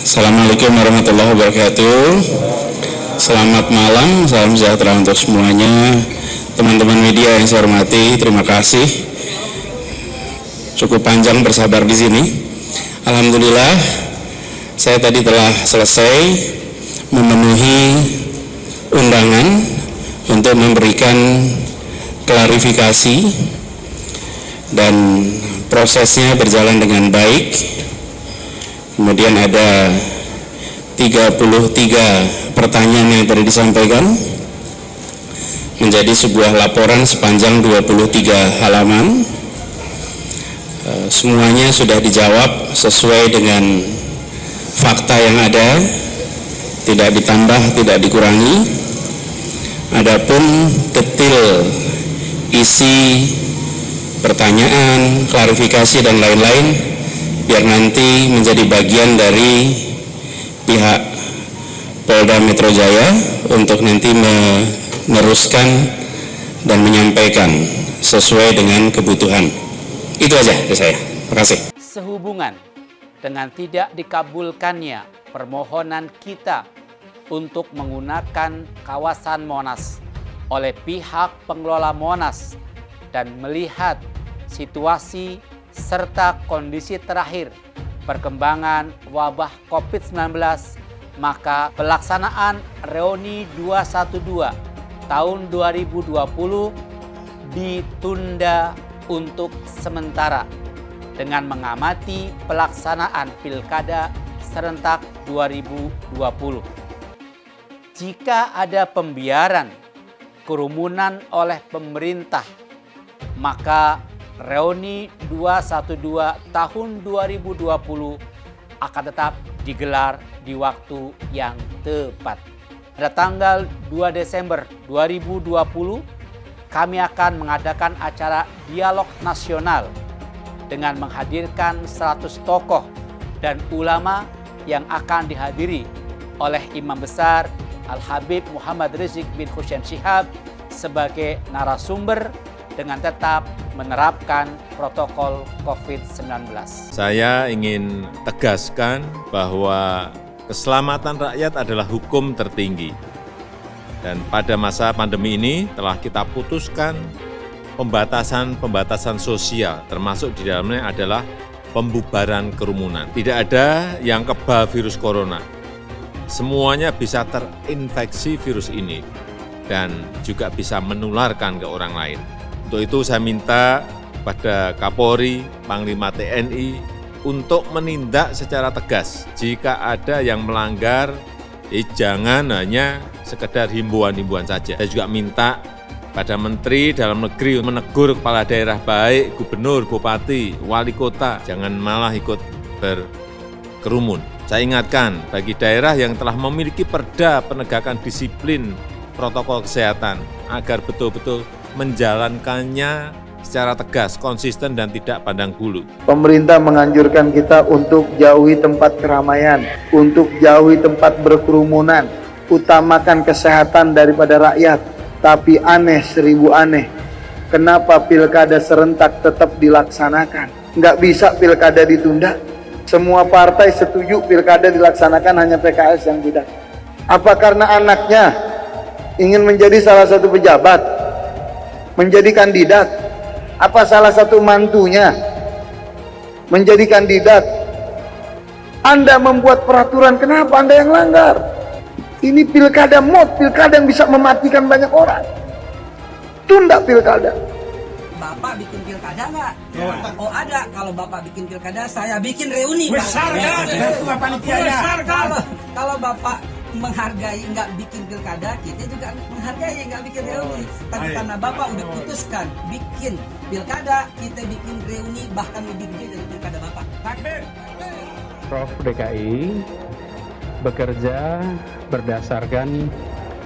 Assalamualaikum warahmatullahi wabarakatuh. Selamat malam, salam sejahtera untuk semuanya. Teman-teman media yang saya hormati, terima kasih. Cukup panjang bersabar di sini. Alhamdulillah, saya tadi telah selesai memenuhi undangan untuk memberikan klarifikasi dan prosesnya berjalan dengan baik. Kemudian ada 33 pertanyaan yang tadi disampaikan menjadi sebuah laporan sepanjang 23 halaman. Semuanya sudah dijawab sesuai dengan fakta yang ada, tidak ditambah, tidak dikurangi. Adapun detail isi pertanyaan, klarifikasi dan lain-lain biar nanti menjadi bagian dari pihak Polda Metro Jaya untuk nanti meneruskan dan menyampaikan sesuai dengan kebutuhan. Itu aja dari saya. Terima kasih. Sehubungan dengan tidak dikabulkannya permohonan kita untuk menggunakan kawasan Monas oleh pihak pengelola Monas dan melihat situasi serta kondisi terakhir perkembangan wabah COVID-19, maka pelaksanaan Reuni 212 tahun 2020 ditunda untuk sementara dengan mengamati pelaksanaan Pilkada serentak 2020. Jika ada pembiaran kerumunan oleh pemerintah, maka Reuni 212 tahun 2020 akan tetap digelar di waktu yang tepat. Pada tanggal 2 Desember 2020, kami akan mengadakan acara dialog nasional dengan menghadirkan 100 tokoh dan ulama yang akan dihadiri oleh Imam Besar Al-Habib Muhammad Rizik bin Hussein Shihab sebagai narasumber dengan tetap menerapkan protokol COVID-19. Saya ingin tegaskan bahwa keselamatan rakyat adalah hukum tertinggi. Dan pada masa pandemi ini telah kita putuskan pembatasan sosial, termasuk di dalamnya adalah pembubaran kerumunan. Tidak ada yang kebal virus corona. Semuanya bisa terinfeksi virus ini dan juga bisa menularkan ke orang lain. Untuk itu saya minta pada Kapolri, Panglima TNI untuk menindak secara tegas. Jika ada yang melanggar, jangan hanya sekedar himbauan-himbauan saja. Saya juga minta pada Menteri Dalam Negeri menegur kepala daerah baik gubernur, bupati, wali kota, jangan malah ikut berkerumun. Saya ingatkan bagi daerah yang telah memiliki perda penegakan disiplin protokol kesehatan agar betul-betul menjalankannya secara tegas, konsisten, dan tidak pandang bulu. Pemerintah menganjurkan kita untuk jauhi tempat keramaian, untuk jauhi tempat berkerumunan, utamakan kesehatan daripada rakyat. Tapi aneh, seribu aneh, kenapa pilkada serentak tetap dilaksanakan? Nggak bisa pilkada ditunda? Semua partai setuju pilkada dilaksanakan, hanya PKS yang tidak. Apa karena anaknya ingin menjadi salah satu pejabat? Menjadi kandidat? Apa salah satu mantunya menjadi kandidat? Anda membuat peraturan, kenapa Anda yang langgar? Ini pilkada mod, pilkada yang bisa mematikan banyak orang. Tunda pilkada. Bapak bikin pilkada nggak? Ya. Oh ada. Kalau Bapak bikin pilkada, saya bikin reuni. Besar kan? Kalau Bapak menghargai nggak bikin pilkada, kita juga menghargai nggak bikin reuni. Tapi karena Bapak udah putuskan bikin pilkada, kita bikin reuni bahkan lebih gede dari pilkada Bapak. Prof DKI bekerja berdasarkan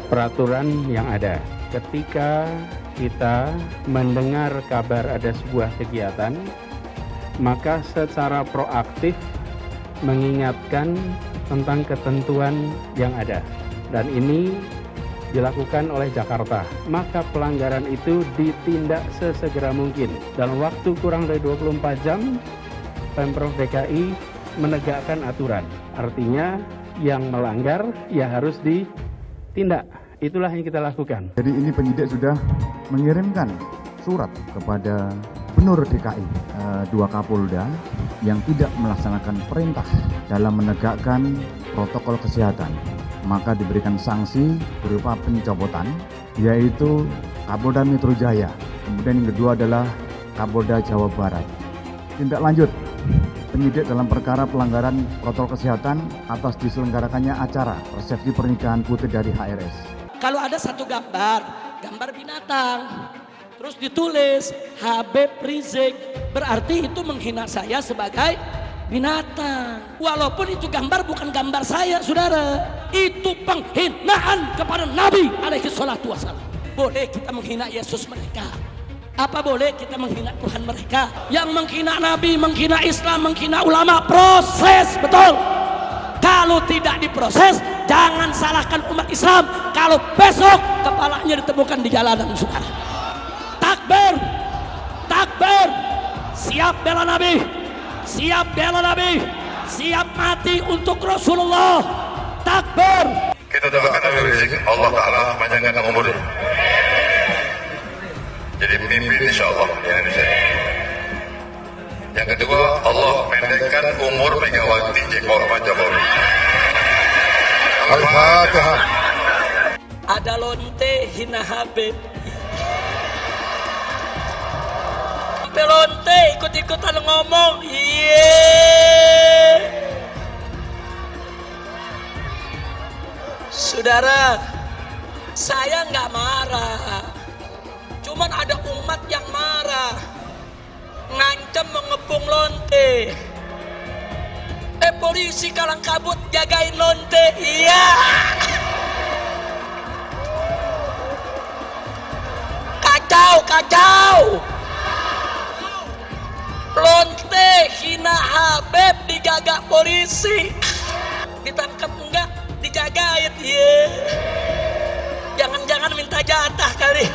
peraturan yang ada. Ketika kita mendengar kabar ada sebuah kegiatan, maka secara proaktif mengingatkan tentang ketentuan yang ada. Dan ini dilakukan oleh Jakarta. Maka pelanggaran itu ditindak sesegera mungkin. Dalam waktu kurang dari 24 jam, Pemprov DKI menegakkan aturan. Artinya yang melanggar ya harus ditindak. Itulah yang kita lakukan. Jadi ini penyidik sudah mengirimkan surat kepada Gubernur DKI, 2 Kapolda yang tidak melaksanakan perintah dalam menegakkan protokol kesehatan. Maka diberikan sanksi berupa pencopotan, yaitu Kapolda Metro Jaya. Kemudian yang kedua adalah Kapolda Jawa Barat. Tindak lanjut, penyidik dalam perkara pelanggaran protokol kesehatan atas diselenggarakannya acara resepsi pernikahan putri dari HRS. Kalau ada satu gambar binatang, terus ditulis Habib Rizik, berarti itu menghina saya sebagai binatang. Walaupun itu gambar bukan gambar saya, saudara. Itu penghinaan kepada Nabi alaihi salatu wassalam. Boleh kita menghina Yesus mereka. Apa boleh kita menghina Tuhan mereka? Yang menghina Nabi, menghina Islam, menghina ulama, proses, betul. Kalau tidak diproses, jangan salahkan umat Islam kalau besok kepalanya ditemukan di jalanan, saudara. Takbir, takbir, siap bela Nabi, siap bela Nabi, siap mati untuk Rasulullah. Takbir. Kita doakan Habib Rizik, Allah Ta'ala panjangkan umurnya. Jadi pemimpin insya Allah di Indonesia. Yang kedua, Allah pendekkan umur Megawati Pak Jokowi. Al-Fatihah. Ada lonte hina Habib. Sampai lonte ikut-ikutan ngomong. Saudara, saya nggak marah. Cuman ada umat yang marah. Ngancam mengepung lonte. Polisi kalang kabut jagain lonte. Iya. Kacau. Lonte hina Habib dijaga polisi. Ditangkap enggak? Dijagain. Iya. Jangan-jangan minta jatah kali.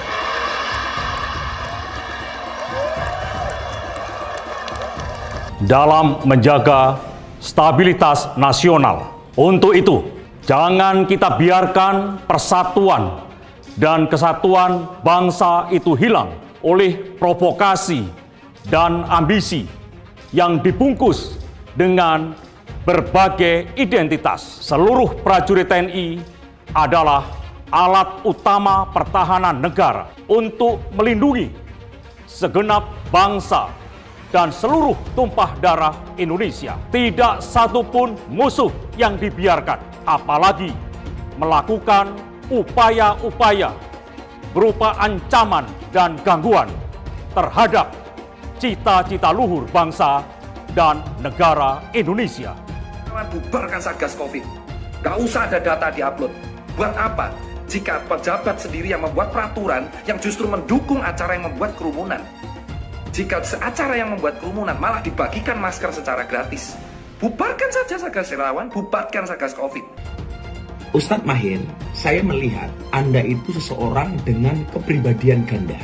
Dalam menjaga stabilitas nasional. Untuk itu, jangan kita biarkan persatuan dan kesatuan bangsa itu hilang oleh provokasi dan ambisi yang dibungkus dengan berbagai identitas. Seluruh prajurit TNI adalah alat utama pertahanan negara untuk melindungi segenap bangsa dan seluruh tumpah darah Indonesia. Tidak satupun musuh yang dibiarkan, apalagi melakukan upaya-upaya berupa ancaman dan gangguan terhadap cita-cita luhur bangsa dan negara Indonesia. Bubarkan Satgas Covid. Gak usah ada data diupload. Buat apa? Jika pejabat sendiri yang membuat peraturan yang justru mendukung acara yang membuat kerumunan. Jika acara yang membuat kerumunan malah dibagikan masker secara gratis. Bubarkan saja Satgas Relawan, bubarkan Satgas Covid. Ustadz Mahir, saya melihat Anda itu seseorang dengan kepribadian ganda.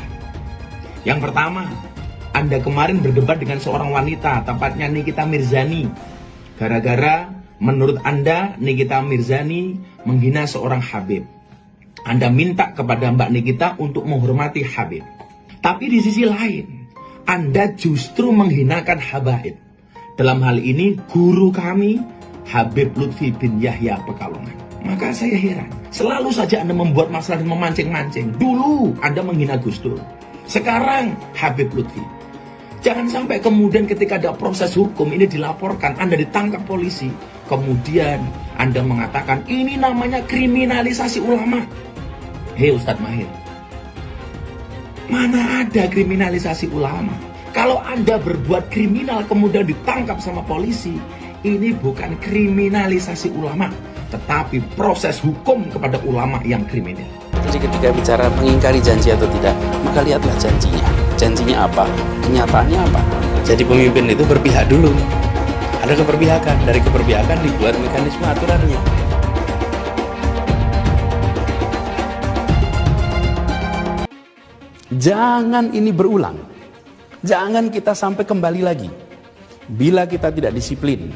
Yang pertama, Anda kemarin berdebat dengan seorang wanita, tepatnya Nikita Mirzani. Gara-gara menurut Anda, Nikita Mirzani menghina seorang Habib. Anda minta kepada Mbak Nikita untuk menghormati Habib. Tapi di sisi lain, Anda justru menghinakan Habaib. Dalam hal ini, guru kami, Habib Lutfi bin Yahya Pekalongan. Maka saya heran, selalu saja Anda membuat masalah dan memancing-mancing. Dulu Anda menghina Gus Dur, sekarang Habib Lutfi. Jangan sampai kemudian ketika ada proses hukum ini dilaporkan, Anda ditangkap polisi, kemudian Anda mengatakan ini namanya kriminalisasi ulama. Hei Ustadz Mahir, mana ada kriminalisasi ulama? Kalau Anda berbuat kriminal kemudian ditangkap sama polisi, ini bukan kriminalisasi ulama, tetapi proses hukum kepada ulama yang kriminal. Jadi ketika bicara mengingkari janji atau tidak, maka lihatlah janjinya. Janjinya apa? Kenyataannya apa? Jadi pemimpin itu berpihak dulu. Ada keberpihakan, dari keberpihakan dibuat mekanisme aturannya. Jangan ini berulang. Jangan kita sampai kembali lagi. Bila kita tidak disiplin,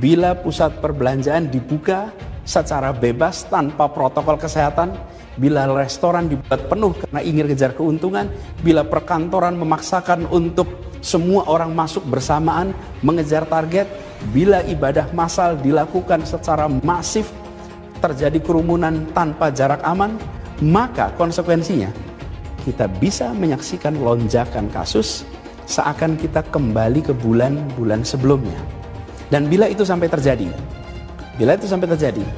bila pusat perbelanjaan dibuka secara bebas tanpa protokol kesehatan, bila restoran dibuat penuh karena ingin kejar keuntungan, bila perkantoran memaksakan untuk semua orang masuk bersamaan mengejar target, bila ibadah massal dilakukan secara masif, terjadi kerumunan tanpa jarak aman, maka konsekuensinya kita bisa menyaksikan lonjakan kasus seakan kita kembali ke bulan-bulan sebelumnya. Dan bila itu sampai terjadi,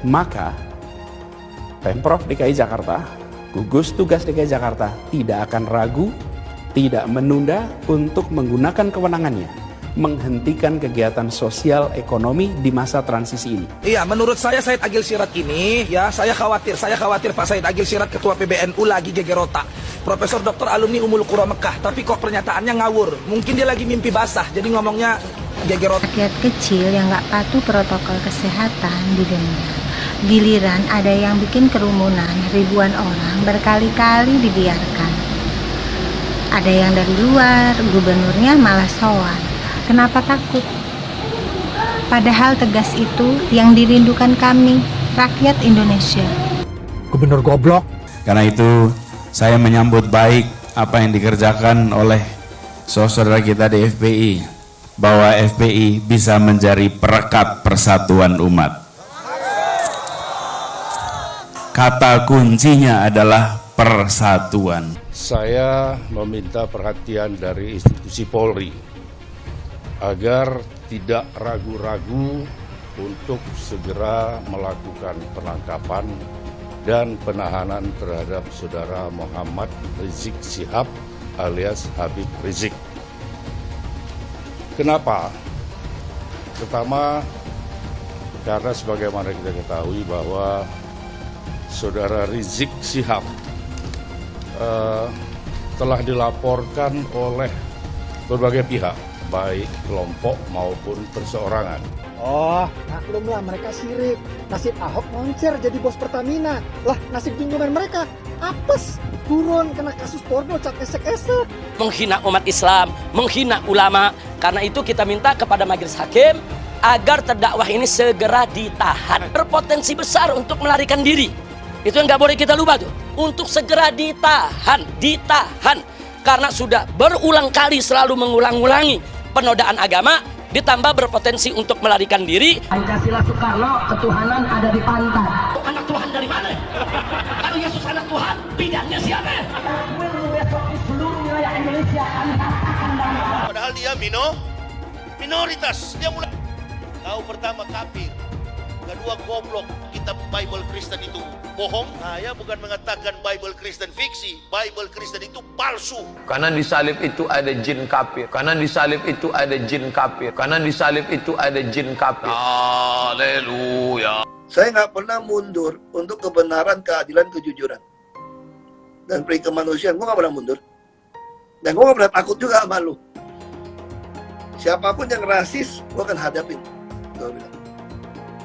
maka Pemprov DKI Jakarta, gugus tugas DKI Jakarta tidak akan ragu, tidak menunda untuk menggunakan kewenangannya menghentikan kegiatan sosial ekonomi di masa transisi ini. Iya, menurut saya Said Agil Siraj ini, ya saya khawatir Pak Said Agil Siraj Ketua PBNU lagi geger otak. Profesor Doktor alumni Ummul Qura Mekah, tapi kok pernyataannya ngawur. Mungkin dia lagi mimpi basah, jadi ngomongnya geger otak. Rakyat kecil yang nggak patuh protokol kesehatan didenda. Giliran ada yang bikin kerumunan, ribuan orang berkali-kali dibiarkan. Ada yang dari luar, gubernurnya malah sowan. Kenapa takut? Padahal tegas itu yang dirindukan kami, rakyat Indonesia. Gubernur goblok. Karena itu saya menyambut baik apa yang dikerjakan oleh saudara kita di FPI, bahwa FPI bisa menjadi perekat persatuan umat. Kata kuncinya adalah persatuan. Saya meminta perhatian dari institusi Polri agar tidak ragu-ragu untuk segera melakukan penangkapan dan penahanan terhadap saudara Muhammad Rizik Syihab alias Habib Rizik. Kenapa? Pertama, karena sebagaimana kita ketahui bahwa saudara Rizik Syihab telah dilaporkan oleh berbagai pihak, baik kelompok maupun perseorangan. Oh, maklumlah mereka sirik. Nasib Ahok moncer jadi bos Pertamina. Lah, nasib junjungan mereka apes, turun kena kasus porno cat esek-esek. Menghina umat Islam, menghina ulama. Karena itu kita minta kepada majelis hakim agar terdakwah ini segera ditahan. Berpotensi besar untuk melarikan diri. Itu yang nggak boleh kita lupa tuh. Untuk segera ditahan. Karena sudah berulang kali selalu mengulang-ulangi penodaan agama, ditambah berpotensi untuk melarikan diri. Pancasila Soekarno, ketuhanan ada di pantai. Anak Tuhan dari mana? Kalau Yesus anak Tuhan, bidangnya siapa? Besok di seluruh wilayah Indonesia kami katakan bahwa padahal dia minoritas. Dia mulai tahu pertama kafir, kedua goblok. Kitab Bible Kristen itu bohong. Saya bukan mengatakan Bible Kristen fiksi, Bible Kristen itu palsu. Karena di salib itu ada jin kafir. Karena di salib itu ada jin kafir. Karena di salib itu ada jin kafir. Haleluya. Saya nggak pernah mundur untuk kebenaran, keadilan, kejujuran dan peri kemanusiaan. Gue nggak pernah mundur. Dan gue nggak pernah takut juga sama lu. Siapapun yang rasis, gue akan hadapin. Gue bilang.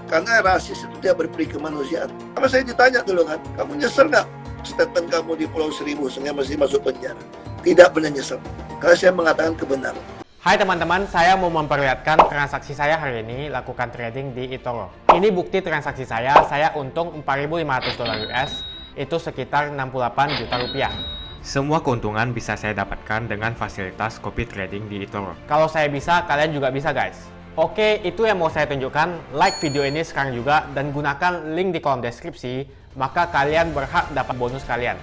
Karena rasis itu dia berperi kemanusiaan. Kalau saya ditanya dulu kan, kamu nyesel nggak statement kamu di Pulau Seribu sehingga masih masuk penjara? Tidak pernah nyesel. Karena saya mengatakan kebenaran. Hai teman-teman, saya mau memperlihatkan transaksi saya hari ini lakukan trading di eToro. Ini bukti transaksi saya untung $4.500 US, itu sekitar 68 juta rupiah. Semua keuntungan bisa saya dapatkan dengan fasilitas copy trading di eToro. Kalau saya bisa, kalian juga bisa guys. Oke, itu yang mau saya tunjukkan. Like video ini sekarang juga dan gunakan link di kolom deskripsi, maka kalian berhak dapat bonus kalian.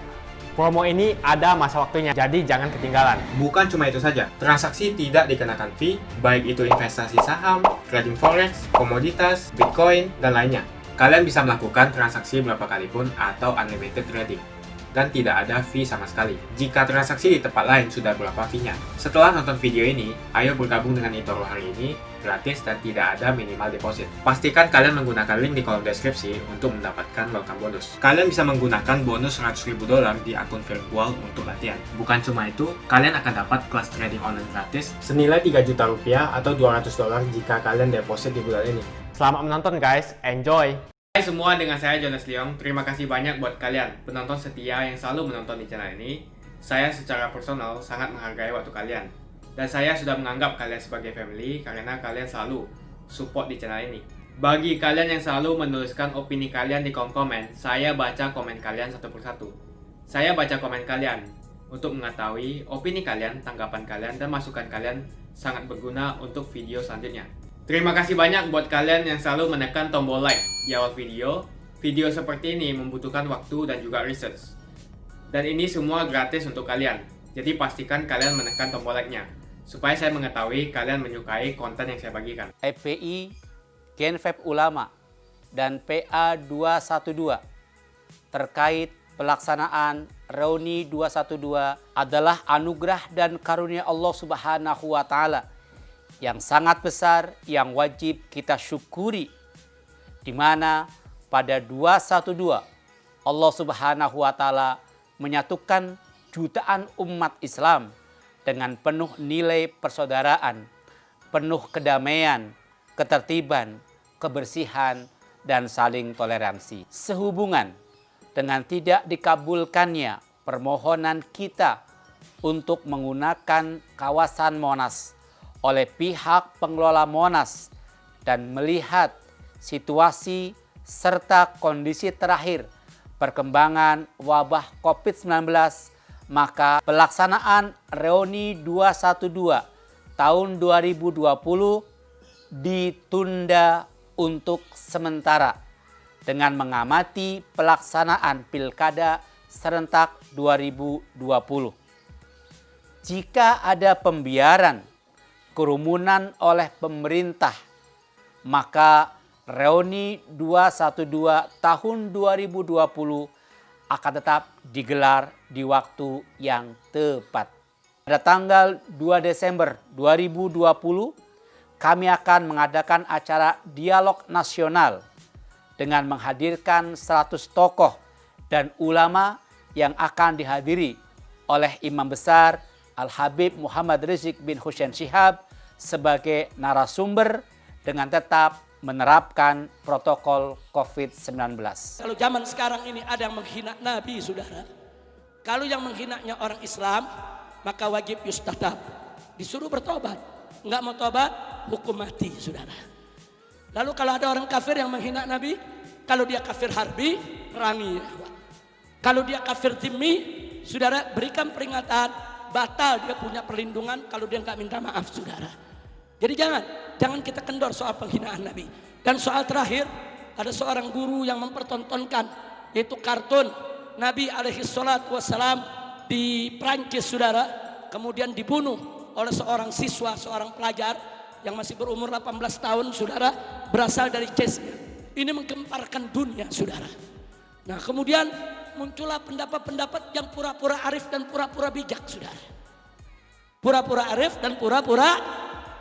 Promo ini ada masa waktunya, jadi jangan ketinggalan. Bukan cuma itu saja, transaksi tidak dikenakan fee, baik itu investasi saham, trading forex, komoditas, bitcoin, dan lainnya. Kalian bisa melakukan transaksi berapa kali pun atau unlimited trading. Dan tidak ada fee sama sekali. Jika transaksi di tempat lain sudah berapa fee-nya. Setelah nonton video ini, ayo bergabung dengan eToro hari ini, gratis dan tidak ada minimal deposit. Pastikan kalian menggunakan link di kolom deskripsi untuk mendapatkan welcome bonus. Kalian bisa menggunakan bonus $100.000 di akun virtual untuk latihan. Bukan cuma itu, kalian akan dapat kelas trading online gratis senilai 3 juta rupiah atau $200 jika kalian deposit di bulan ini. Selamat menonton guys, enjoy! Hai semua, dengan saya Jonas Leong. Terima kasih banyak buat kalian penonton setia yang selalu menonton di channel ini. Saya secara personal sangat menghargai waktu kalian. Dan saya sudah menganggap kalian sebagai family karena kalian selalu support di channel ini. Bagi kalian yang selalu menuliskan opini kalian di kolom komen, saya baca komen kalian satu persatu. Saya baca komen kalian untuk mengetahui opini kalian, tanggapan kalian, dan masukan kalian sangat berguna untuk video selanjutnya. Terima kasih banyak buat kalian yang selalu menekan tombol like di awal video. Video seperti ini membutuhkan waktu dan juga research. Dan ini semua gratis untuk kalian. Jadi pastikan kalian menekan tombol like-nya supaya saya mengetahui kalian menyukai konten yang saya bagikan. FPI, Genfeb Ulama, dan PA 212 terkait pelaksanaan Reuni 212 adalah anugerah dan karunia Allah Subhanahu wa Ta'ala yang sangat besar yang wajib kita syukuri, di mana pada 212 Allah Subhanahu wa Ta'ala menyatukan jutaan umat Islam dengan penuh nilai persaudaraan, penuh kedamaian, ketertiban, kebersihan, dan saling toleransi. Sehubungan dengan tidak dikabulkannya permohonan kita untuk menggunakan kawasan Monas oleh pihak pengelola Monas dan melihat situasi serta kondisi terakhir perkembangan wabah COVID-19, maka pelaksanaan Reuni 212 tahun 2020 ditunda untuk sementara dengan mengamati pelaksanaan Pilkada serentak 2020. Jika ada pembiaran kerumunan oleh pemerintah, maka Reuni 212 tahun 2020 akan tetap digelar di waktu yang tepat. Pada tanggal 2 Desember 2020, kami akan mengadakan acara dialog nasional dengan menghadirkan 100 tokoh dan ulama yang akan dihadiri oleh Imam Besar Al-Habib Muhammad Rizik bin Hussein Shihab sebagai narasumber dengan tetap menerapkan protokol COVID-19. Kalau zaman sekarang ini ada yang menghina Nabi, saudara. Kalau yang menghinanya orang Islam, maka wajib yustatab. Disuruh bertobat. Enggak mau tobat, hukum mati, saudara. Lalu kalau ada orang kafir yang menghina Nabi, kalau dia kafir harbi, perangi. Kalau dia kafir zimmi, saudara, berikan peringatan, batal dia punya perlindungan kalau dia enggak minta maaf, saudara. Jadi jangan kita kendor soal penghinaan Nabi. Dan soal terakhir, ada seorang guru yang mempertontonkan, yaitu kartun Nabi alaihi salatu wassalam di Prancis, saudara. Kemudian dibunuh oleh seorang siswa, seorang pelajar yang masih berumur 18 tahun, saudara, berasal dari Chechnya. Ini menggemparkan dunia, saudara. Nah, kemudian muncullah pendapat-pendapat yang pura-pura arif dan pura-pura bijak, saudara. Pura-pura arif dan pura-pura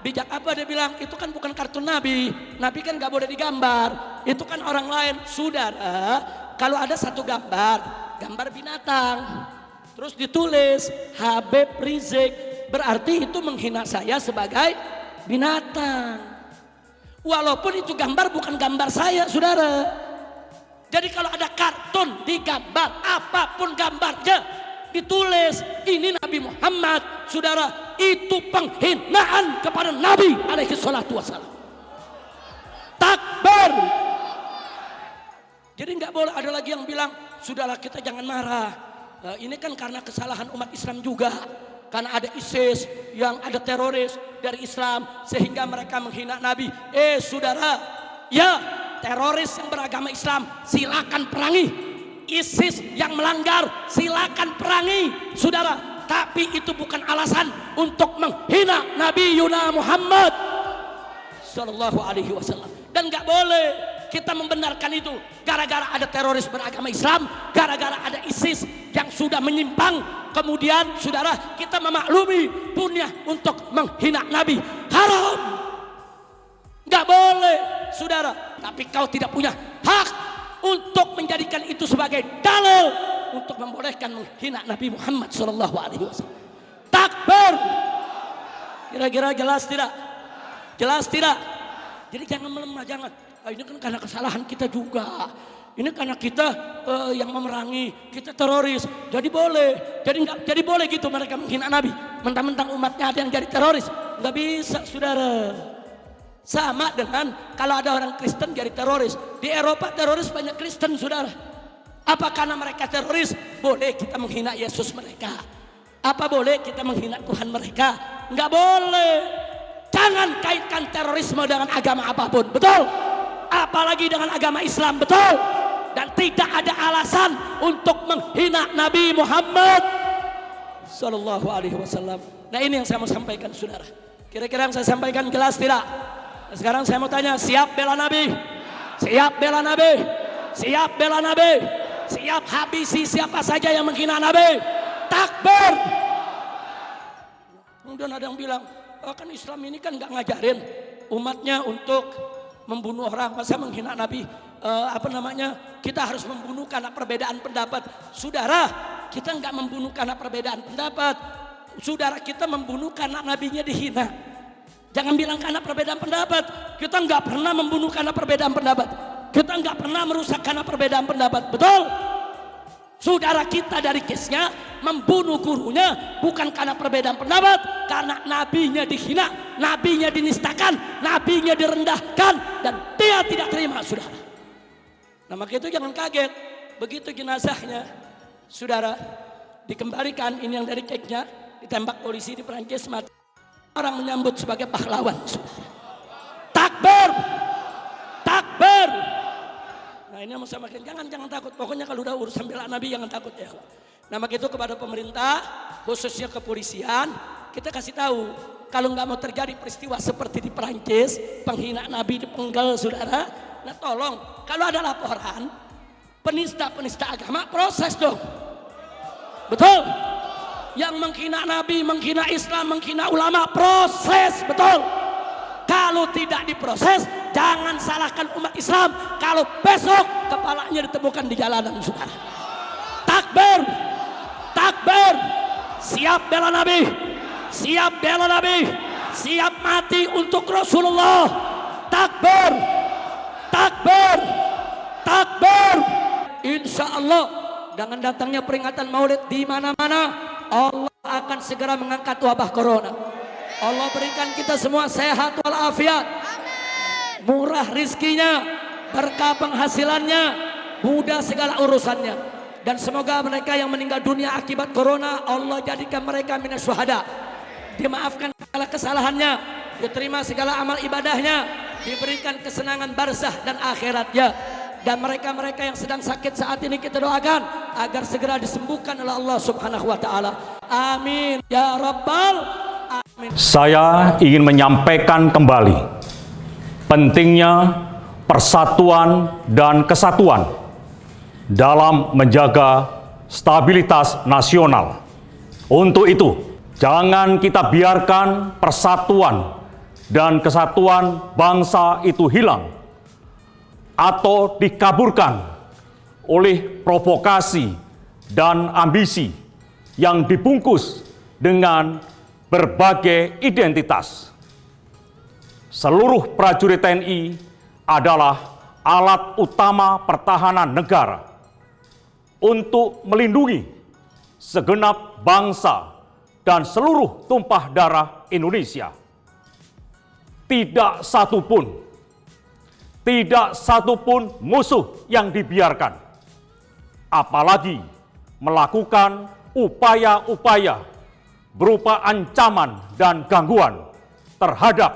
bijak. Apa dia bilang? Itu kan bukan kartun Nabi. Nabi kan gak boleh digambar. Itu kan orang lain. Saudara, kalau ada satu gambar binatang, terus ditulis Habib Rizik, berarti itu menghina saya sebagai binatang. Walaupun itu gambar bukan gambar saya, saudara. Jadi kalau ada kartun digambar, apapun gambarnya, ditulis ini Nabi Muhammad, saudara, itu penghinaan kepada Nabi alaihi salatu wassalam. Takbir. Jadi nggak boleh ada lagi yang bilang, sudahlah kita jangan marah. Ini kan karena kesalahan umat Islam juga. Karena ada ISIS yang ada teroris dari Islam sehingga mereka menghina Nabi. Saudara, ya teroris yang beragama Islam silakan perangi. ISIS yang melanggar silakan perangi, saudara. Tapi itu bukan alasan untuk menghina Nabi Yuna Muhammad Sallallahu Alaihi Wasallam. Dan nggak boleh kita membenarkan itu gara-gara ada teroris beragama Islam, gara-gara ada ISIS yang sudah menyimpang. Kemudian saudara kita memaklumi punya untuk menghina Nabi, haram. Nggak boleh, saudara. Tapi kau tidak punya hak untuk menjadikan itu sebagai dalil untuk membolehkan menghina Nabi Muhammad Sallallahu Alaihi Wasallam. Takbir. Kira-kira jelas tidak? Jelas tidak? Jadi jangan melemah, jangan. Ini kan karena kesalahan kita juga. Ini karena kita yang memerangi, kita teroris. Jadi boleh. Jadi boleh gitu mereka menghina Nabi. mentang-mentang umatnya ada yang jadi teroris. Nggak bisa, saudara. Sama dengan kalau ada orang Kristen jadi teroris. Di Eropa teroris banyak Kristen, saudara. Apa karena mereka teroris boleh kita menghina Yesus mereka? Apa boleh kita menghina Tuhan mereka? Nggak boleh. Jangan kaitkan terorisme dengan agama apapun, betul? Apalagi dengan agama Islam, betul? Dan tidak ada alasan untuk menghina Nabi Muhammad Sallallahu Alaihi Wasallam. Nah, ini yang saya mau sampaikan, saudara. Kira-kira yang saya sampaikan jelas tidak? Nah, sekarang saya mau tanya, siap bela Nabi? Siap bela Nabi? Siap bela Nabi? Siap habisi siapa saja yang menghina Nabi? Takbir! Kemudian ada yang bilang, oh, kan Islam ini kan nggak ngajarin umatnya untuk membunuh orang, masa menghina Nabi? Kita harus membunuh karena perbedaan pendapat. Saudara, kita nggak membunuh karena perbedaan pendapat. Saudara, kita membunuh karena nabinya dihina. Jangan bilang karena perbedaan pendapat. Kita nggak pernah membunuh karena perbedaan pendapat. Kita nggak pernah merusak karena perbedaan pendapat. Betul? Saudara kita dari kesnya membunuh gurunya bukan karena perbedaan pendapat, karena nabinya dihina, nabinya dinistakan, nabinya direndahkan, dan dia tidak terima, saudara. Nah, maka itu jangan kaget begitu jenazahnya, saudara, dikembalikan. Ini yang dari keknya ditembak polisi di Perancis, mati. Orang menyambut sebagai pahlawan, saudara. Takbir, takbir. Nah, ini yang mau saya makin, jangan takut. Pokoknya kalau udah urusan bela Nabi jangan takut ya. Nah, maka itu kepada pemerintah, khususnya kepolisian, kita kasih tahu kalau nggak mau terjadi peristiwa seperti di Perancis, penghinaan Nabi dipenggal, saudara. Nah, tolong kalau ada laporan penista agama, proses dong. Betul? Yang menghina Nabi, menghina Islam, menghina ulama, proses, betul? Kalau tidak diproses, jangan salahkan umat Islam kalau besok kepalanya ditemukan di jalanan, saudara. Takbir, takbir, siap bela Nabi, siap bela Nabi, siap mati untuk Rasulullah. Takbir, takbir, takbir. Insya Allah dengan datangnya peringatan Maulid di mana-mana, Allah akan segera mengangkat wabah corona. Allah berikan kita semua sehat walafiat, murah rizkinya, berkah penghasilannya, mudah segala urusannya. Dan semoga mereka yang meninggal dunia akibat corona, Allah jadikan mereka minas syuhada, dimaafkan segala kesalahannya, diterima segala amal ibadahnya, diberikan kesenangan barzah dan akhiratnya. Dan mereka-mereka yang sedang sakit saat ini kita doakan agar segera disembuhkan oleh Allah Subhanahu wa taala. Amin ya rabbal alamin. Saya ingin menyampaikan kembali pentingnya persatuan dan kesatuan dalam menjaga stabilitas nasional. Untuk itu, jangan kita biarkan persatuan dan kesatuan bangsa itu hilang atau dikaburkan oleh provokasi dan ambisi yang dibungkus dengan berbagai identitas. Seluruh prajurit TNI adalah alat utama pertahanan negara untuk melindungi segenap bangsa dan seluruh tumpah darah Indonesia. Tidak satupun musuh yang dibiarkan, apalagi melakukan upaya-upaya berupa ancaman dan gangguan terhadap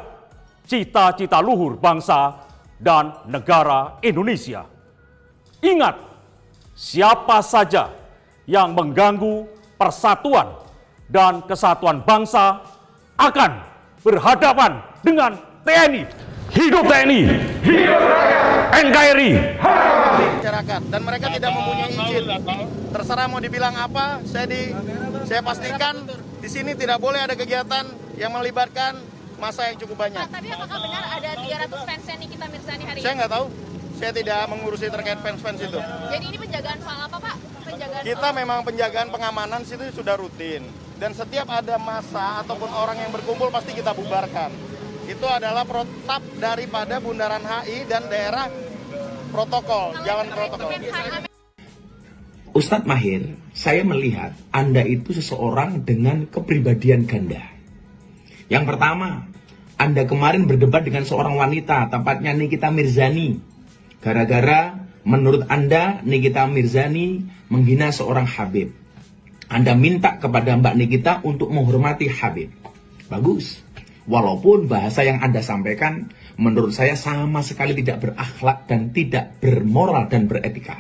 cita-cita luhur bangsa dan negara Indonesia. Ingat, siapa saja yang mengganggu persatuan dan kesatuan bangsa akan berhadapan dengan TNI. Hidup TNI, hidup NKRI. Masyarakat, dan mereka tidak mempunyai izin. Terserah mau dibilang apa, saya pastikan di sini tidak boleh ada kegiatan yang melibatkan massa yang cukup banyak. Pak, tapi apakah benar ada 300 fans Nikita Mirzani hari ini? Saya nggak tahu, saya tidak mengurusi terkait fans-fans itu. Jadi ini penjagaan soal apa, Pak? Kita memang penjagaan pengamanan situ sudah rutin, dan setiap ada massa ataupun orang yang berkumpul pasti kita bubarkan. Itu adalah protap daripada Bundaran HI dan daerah protokol, jalan protokol. Ustadz Mahir, saya melihat Anda itu seseorang dengan kepribadian ganda. Yang pertama, Anda kemarin berdebat dengan seorang wanita, tepatnya Nikita Mirzani. Gara-gara menurut Anda, Nikita Mirzani menghina seorang Habib. Anda minta kepada Mbak Nikita untuk menghormati Habib. Bagus. Walaupun bahasa yang Anda sampaikan menurut saya sama sekali tidak berakhlak dan tidak bermoral dan beretika.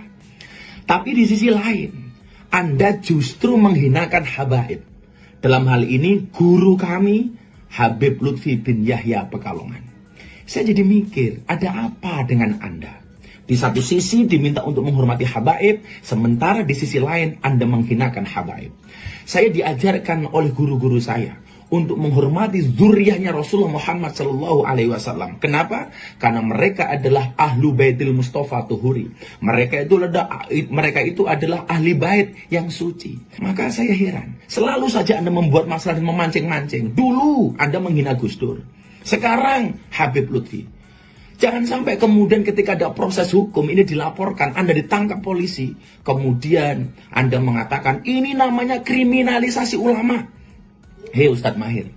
Tapi di sisi lain, Anda justru menghinakan habaib. Dalam hal ini, guru kami, Habib Lutfi bin Yahya Pekalongan. Saya jadi mikir, ada apa dengan Anda? Di satu sisi diminta untuk menghormati habaib, sementara di sisi lain Anda menghinakan habaib. Saya diajarkan oleh guru-guru saya untuk menghormati zuriyahnya Rasulullah Muhammad SAW. Kenapa? Karena mereka adalah ahlu baitil Mustafa Tuhuri. Mereka itu adalah ahli bait yang suci. Maka saya heran, selalu saja Anda membuat masalah dan memancing-mancing. Dulu Anda menghina Gus Dur, sekarang Habib Lutfi. Jangan sampai kemudian ketika ada proses hukum ini dilaporkan, Anda ditangkap polisi, kemudian Anda mengatakan ini namanya kriminalisasi ulama. Hei Ustadz Mahir,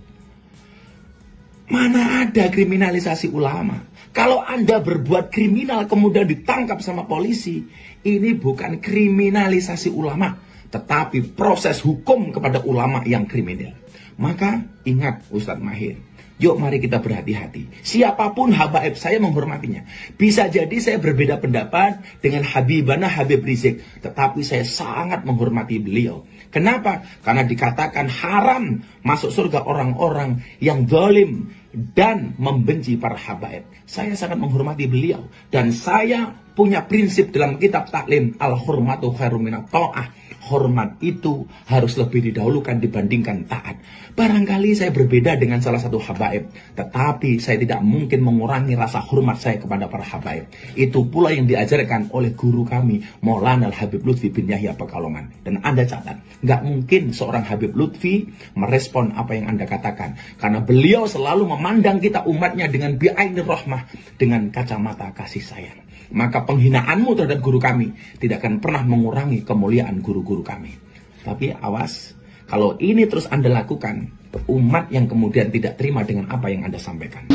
mana ada kriminalisasi ulama? Kalau Anda berbuat kriminal kemudian ditangkap sama polisi, ini bukan kriminalisasi ulama, tetapi proses hukum kepada ulama yang kriminal. Maka ingat Ustadz Mahir, yuk mari kita berhati-hati. Siapapun habaib, saya menghormatinya. Bisa jadi saya berbeda pendapat dengan Habibana Habib Rizik, tetapi saya sangat menghormati beliau. Kenapa? Karena dikatakan haram masuk surga orang-orang yang zalim dan membenci para habaib. Saya sangat menghormati beliau. Dan saya punya prinsip dalam kitab taklim, al-hurmatu khairum minat ta'ah. Hormat itu harus lebih didahulukan dibandingkan taat. Barangkali saya berbeda dengan salah satu habaib, tetapi saya tidak mungkin mengurangi rasa hormat saya kepada para habaib. Itu pula yang diajarkan oleh guru kami, Maulana Habib Lutfi bin Yahya Pekalongan. Dan Anda catat, nggak mungkin seorang Habib Lutfi merespon apa yang Anda katakan, karena beliau selalu memandang kita umatnya dengan bi'ainir rahmah, dengan kacamata kasih sayang. Maka penghinaanmu terhadap guru kami tidak akan pernah mengurangi kemuliaan guru-guru kami. Tapi awas, kalau ini terus Anda lakukan, umat yang kemudian tidak terima dengan apa yang Anda sampaikan.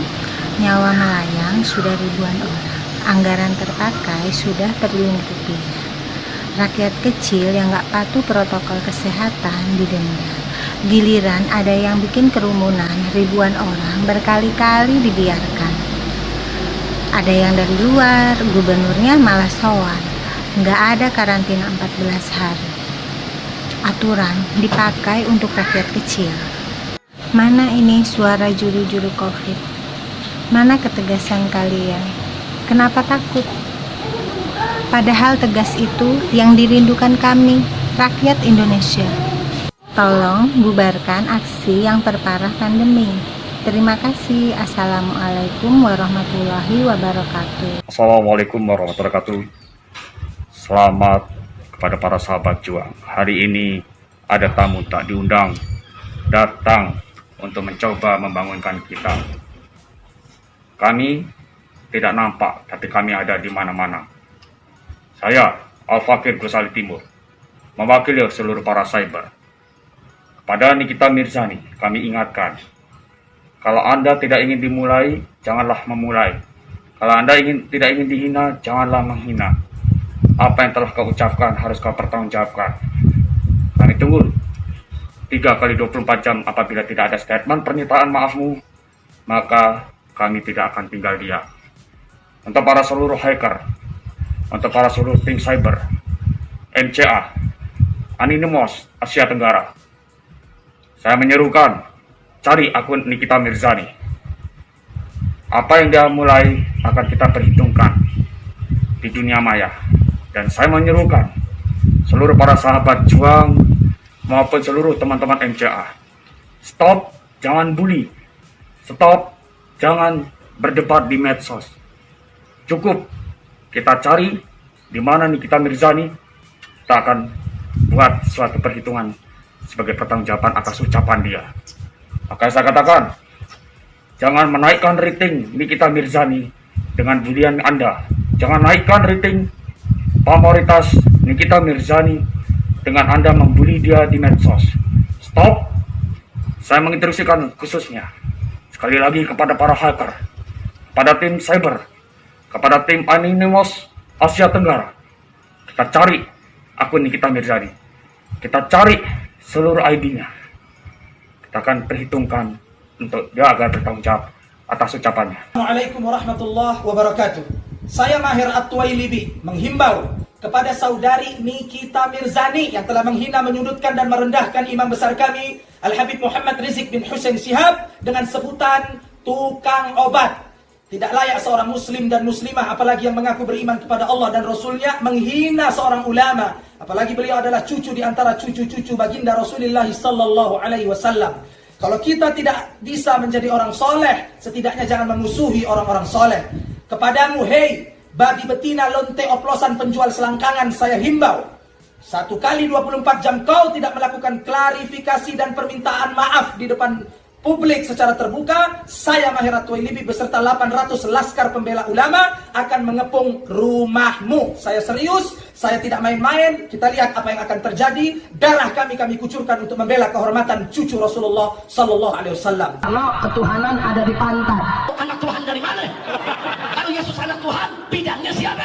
Nyawa melayang sudah ribuan orang, anggaran terpakai sudah triliun rupiah. Rakyat kecil yang gak patuh protokol kesehatan didenda. Giliran ada yang bikin kerumunan, ribuan orang berkali-kali dibiarkan. Ada yang dari luar, gubernurnya malah sowan. Nggak ada karantina 14 hari. Aturan dipakai untuk rakyat kecil. Mana ini suara juru-juru COVID? Mana ketegasan kalian? Kenapa takut? Padahal tegas itu yang dirindukan kami, rakyat Indonesia. Tolong bubarkan aksi yang perparah pandemi. Terima kasih. Assalamualaikum warahmatullahi wabarakatuh. Assalamualaikum warahmatullahi wabarakatuh. Selamat kepada para sahabat juang. Hari ini ada tamu tak diundang datang untuk mencoba membangunkan kita. Kami tidak nampak, tapi kami ada di mana-mana. Saya, Al-Fakir Gosali Timur, mewakili seluruh para cyber. Kepada Nikita Mirzani, kami ingatkan, kalau Anda tidak ingin dimulai, janganlah memulai. Kalau Anda tidak ingin dihina, janganlah menghina. Apa yang telah kau ucapkan harus kau pertanggungjawabkan. Kami tunggu 3x24 jam. Apabila tidak ada statement pernyataan maafmu, maka kami tidak akan tinggal diam. Untuk para seluruh hacker, untuk para seluruh tim cyber, MCA, Anonymous Asia Tenggara, saya menyerukan, cari akun Nikita Mirzani. Apa yang dia mulai akan kita perhitungkan di dunia maya. Dan saya menyerukan seluruh para sahabat juang maupun seluruh teman-teman MCA. Stop, jangan bully. Stop, jangan berdebat di medsos. Cukup kita cari di mana Nikita Mirzani. Kita akan buat suatu perhitungan sebagai pertanggungjawaban atas ucapan dia. Maka saya katakan, jangan menaikkan rating Nikita Mirzani dengan bulian Anda. Jangan naikkan rating pamoritas Nikita Mirzani dengan Anda membuli dia di medsos. Stop! Saya menginstruksikan khususnya, sekali lagi kepada para hacker, kepada tim cyber, kepada tim Anonymous Asia Tenggara. Kita cari akun Nikita Mirzani. Kita cari seluruh ID-nya. Kita akan perhitungkan untuk dia agar bertanggung jawab atas ucapannya. Assalamualaikum warahmatullahi wabarakatuh. Saya Mahir At-Tuwailibi menghimbau kepada saudari Nikita Mirzani yang telah menghina, menyudutkan dan merendahkan imam besar kami Al-Habib Muhammad Rizik bin Hussein Shihab dengan sebutan tukang obat. Tidak layak seorang muslim dan muslimah, apalagi yang mengaku beriman kepada Allah dan Rasulnya, menghina seorang ulama, apalagi beliau adalah cucu di antara cucu-cucu baginda Rasulullah sallallahu alaihi wasallam. Kalau kita tidak bisa menjadi orang soleh, setidaknya jangan memusuhi orang-orang soleh. Kepadamu, hei babi betina lonte oplosan penjual selangkangan, saya himbau, 1 kali 24 jam kau tidak melakukan klarifikasi dan permintaan maaf di depan publik secara terbuka, saya Mahir At-Tuwailibi beserta 800 laskar pembela ulama akan mengepung rumahmu. Saya serius, saya tidak main-main. Kita lihat apa yang akan terjadi. Darah kami kucurkan untuk membela kehormatan cucu Rasulullah sallallahu alaihi wasallam. Kalau ketuhanan ada di pantai. Anak Tuhan dari mana? Kalau Yesus anak Tuhan, bidangnya siapa?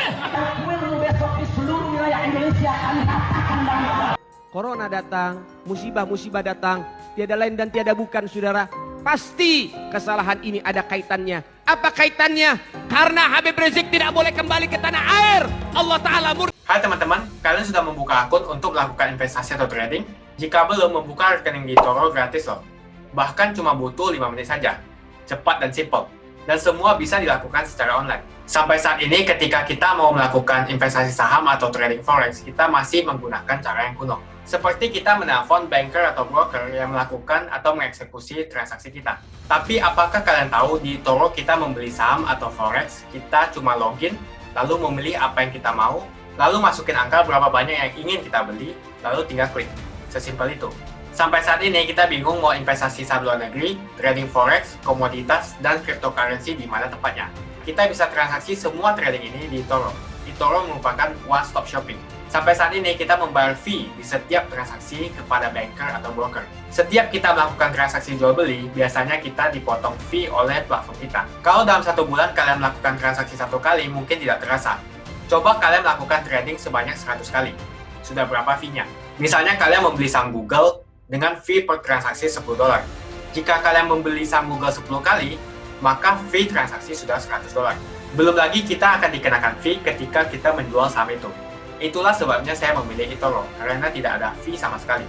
Besok di seluruh wilayah Indonesia kami katakan bahwa Corona datang, musibah-musibah datang, tiada lain dan tiada bukan, saudara. Pasti kesalahan ini ada kaitannya. Apa kaitannya? Karena Habib Rizik tidak boleh kembali ke tanah air. Allah Ta'ala murka. Hai teman-teman, kalian sudah membuka akun untuk melakukan investasi atau trading? Jika belum, membuka rekening di eToro gratis loh. Bahkan cuma butuh 5 menit saja. Cepat dan simple. Dan semua bisa dilakukan secara online. Sampai saat ini ketika kita mau melakukan investasi saham atau trading forex, kita masih menggunakan cara yang kuno. Seperti kita menelpon banker atau broker yang melakukan atau mengeksekusi transaksi kita. Tapi apakah kalian tahu di eToro kita membeli saham atau forex, kita cuma login, lalu memilih apa yang kita mau, lalu masukin angka berapa banyak yang ingin kita beli, lalu tinggal klik. Sesimpel itu. Sampai saat ini kita bingung mau investasi saham luar negeri, trading forex, komoditas, dan cryptocurrency di mana tepatnya. Kita bisa transaksi semua trading ini di eToro. eToro merupakan one-stop shopping. Sampai saat ini kita membayar fee di setiap transaksi kepada banker atau broker. Setiap kita melakukan transaksi jual beli, biasanya kita dipotong fee oleh platform kita. Kalau dalam 1 bulan kalian melakukan transaksi 1 kali, mungkin tidak terasa. Coba kalian melakukan trading sebanyak 100 kali. Sudah berapa fee-nya? Misalnya kalian membeli saham Google dengan fee per transaksi $10. Jika kalian membeli saham Google 10 kali, maka fee transaksi sudah $100. Belum lagi kita akan dikenakan fee ketika kita menjual saham itu. Itulah sebabnya saya memilih eToro, karena tidak ada fee sama sekali.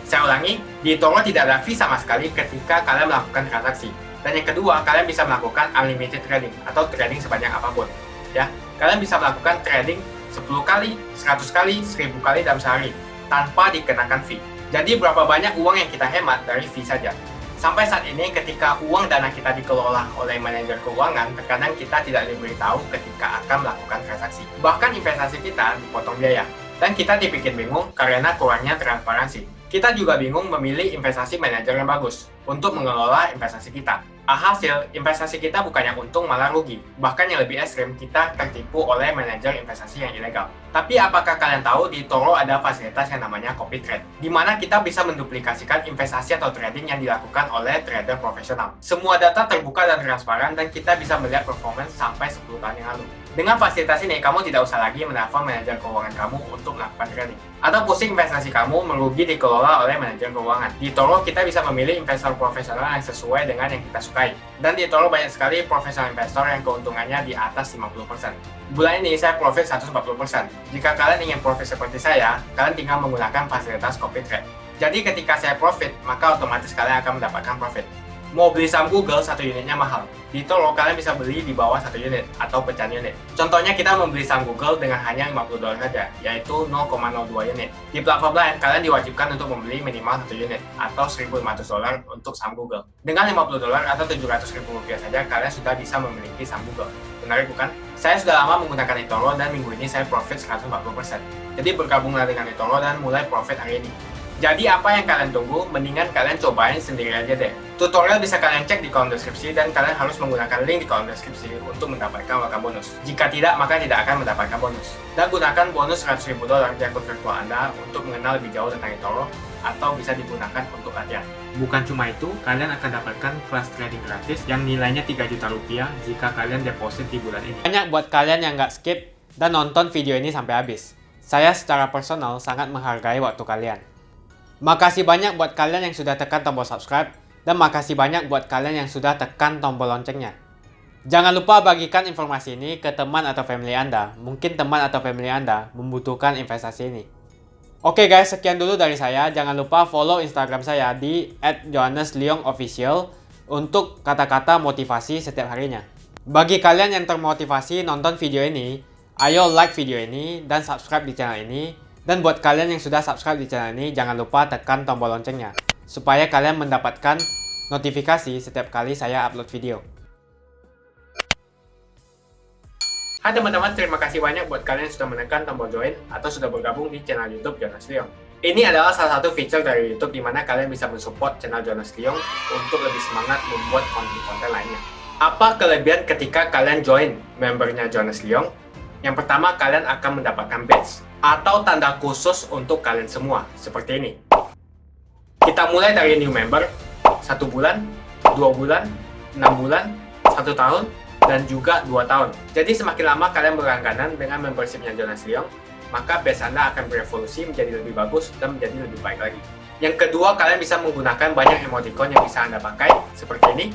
Saya ulangi, di eToro tidak ada fee sama sekali ketika kalian melakukan transaksi. Dan yang kedua, kalian bisa melakukan unlimited trading atau trading sebanyak apapun. Ya, kalian bisa melakukan trading 10 kali, 100 kali, 1000 kali dalam sehari tanpa dikenakan fee. Jadi berapa banyak uang yang kita hemat dari fee saja. Sampai saat ini ketika uang dana kita dikelola oleh manajer keuangan, terkadang kita tidak diberitahu ketika akan melakukan transaksi. Bahkan investasi kita dipotong biaya. Dan kita dibikin bingung karena kurangnya transparansi. Kita juga bingung memilih investasi manajer yang bagus untuk mengelola investasi kita. Alhasil, investasi kita bukannya untung malah rugi. Bahkan yang lebih ekstrim, kita tertipu oleh manajer investasi yang ilegal. Tapi apakah kalian tahu di eToro ada fasilitas yang namanya copy trade, di mana kita bisa menduplikasikan investasi atau trading yang dilakukan oleh trader profesional. Semua data terbuka dan transparan dan kita bisa melihat performance sampai 10 tahun yang lalu. Dengan fasilitas ini, kamu tidak usah lagi menelpon manajer keuangan kamu untuk melakukan trading. Atau pusing investasi kamu merugi dikelola oleh manajer keuangan. Di eToro kita bisa memilih investor profesional yang sesuai dengan yang kita sukai. Dan di eToro banyak sekali profesional investor yang keuntungannya di atas 50%. Bulan ini saya profit 140%. Jika kalian ingin profit seperti saya, kalian tinggal menggunakan fasilitas copy trade. Jadi ketika saya profit, maka otomatis kalian akan mendapatkan profit. Mau beli saham Google, 1 unitnya mahal. Di eToro kalian bisa beli di bawah 1 unit atau pecahan unit. Contohnya kita membeli saham Google dengan hanya $50 saja, yaitu 0,02 unit. Di platform lain, kalian diwajibkan untuk membeli minimal 1 unit atau $1.500 untuk saham Google. Dengan $50 atau Rp700.000 saja, kalian sudah bisa memiliki saham Google. Menarik bukan? Saya sudah lama menggunakan eToro dan minggu ini saya profit 140%. Jadi bergabunglah dengan eToro dan mulai profit hari ini. Jadi apa yang kalian tunggu? Mendingan kalian cobain sendiri aja deh. Tutorial bisa kalian cek di kolom deskripsi dan kalian harus menggunakan link di kolom deskripsi untuk mendapatkan welcome bonus. Jika tidak, maka tidak akan mendapatkan bonus. Dan gunakan bonus $100.000 di akun virtual Anda untuk mengenal lebih jauh tentang eToro atau bisa digunakan untuk latihan. Bukan cuma itu, kalian akan dapatkan kelas trading gratis yang nilainya 3 juta rupiah jika kalian deposit di bulan ini. Banyak buat kalian yang nggak skip dan nonton video ini sampai habis. Saya secara personal sangat menghargai waktu kalian. Makasih banyak buat kalian yang sudah tekan tombol subscribe dan makasih banyak buat kalian yang sudah tekan tombol loncengnya. Jangan lupa bagikan informasi ini ke teman atau family Anda. Mungkin teman atau family Anda membutuhkan investasi ini. Oke guys, sekian dulu dari saya. Jangan lupa follow Instagram saya di @johannesleongofficial untuk kata-kata motivasi setiap harinya. Bagi kalian yang termotivasi nonton video ini, ayo like video ini dan subscribe di channel ini. Dan buat kalian yang sudah subscribe di channel ini, jangan lupa tekan tombol loncengnya supaya kalian mendapatkan notifikasi setiap kali saya upload video. Hai teman-teman, terima kasih banyak buat kalian yang sudah menekan tombol join atau sudah bergabung di channel YouTube Jonas Leong. Ini adalah salah satu fitur dari YouTube di mana kalian bisa mensupport channel Jonas Leong untuk lebih semangat membuat konten-konten lainnya. Apa kelebihan ketika kalian join membernya Jonas Leong? Yang pertama, kalian akan mendapatkan badge atau tanda khusus untuk kalian semua, seperti ini. Kita mulai dari new member, 1 bulan, 2 bulan, 6 bulan, 1 tahun, dan juga 2 tahun. Jadi semakin lama kalian berlangganan dengan membershipnya Jonas Leong, maka badge Anda akan berevolusi menjadi lebih bagus dan menjadi lebih baik lagi. Yang kedua, kalian bisa menggunakan banyak emoticon yang bisa Anda pakai, seperti ini.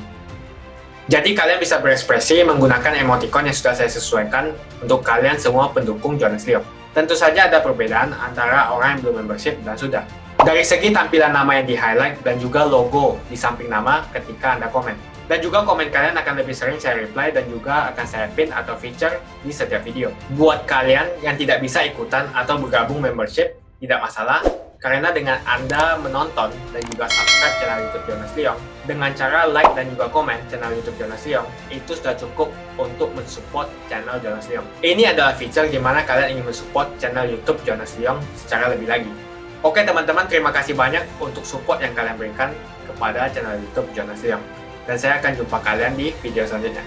Jadi kalian bisa berekspresi menggunakan emoticon yang sudah saya sesuaikan untuk kalian semua pendukung Jonas Leong. Tentu saja ada perbedaan antara orang yang belum membership dan sudah. Dari segi tampilan nama yang di-highlight dan juga logo di samping nama ketika Anda komen. Dan juga komen kalian akan lebih sering saya reply dan juga akan saya pin atau feature di setiap video. Buat kalian yang tidak bisa ikutan atau bergabung membership, tidak masalah. Karena dengan Anda menonton dan juga subscribe channel YouTube Jonas Leong, dengan cara like dan juga komen channel YouTube Jonas Leong, itu sudah cukup untuk mensupport channel Jonas Leong. Ini adalah fitur gimana kalian ingin mensupport channel YouTube Jonas Leong secara lebih lagi. Oke teman-teman, terima kasih banyak untuk support yang kalian berikan kepada channel YouTube Jonas Leong. Dan saya akan jumpa kalian di video selanjutnya.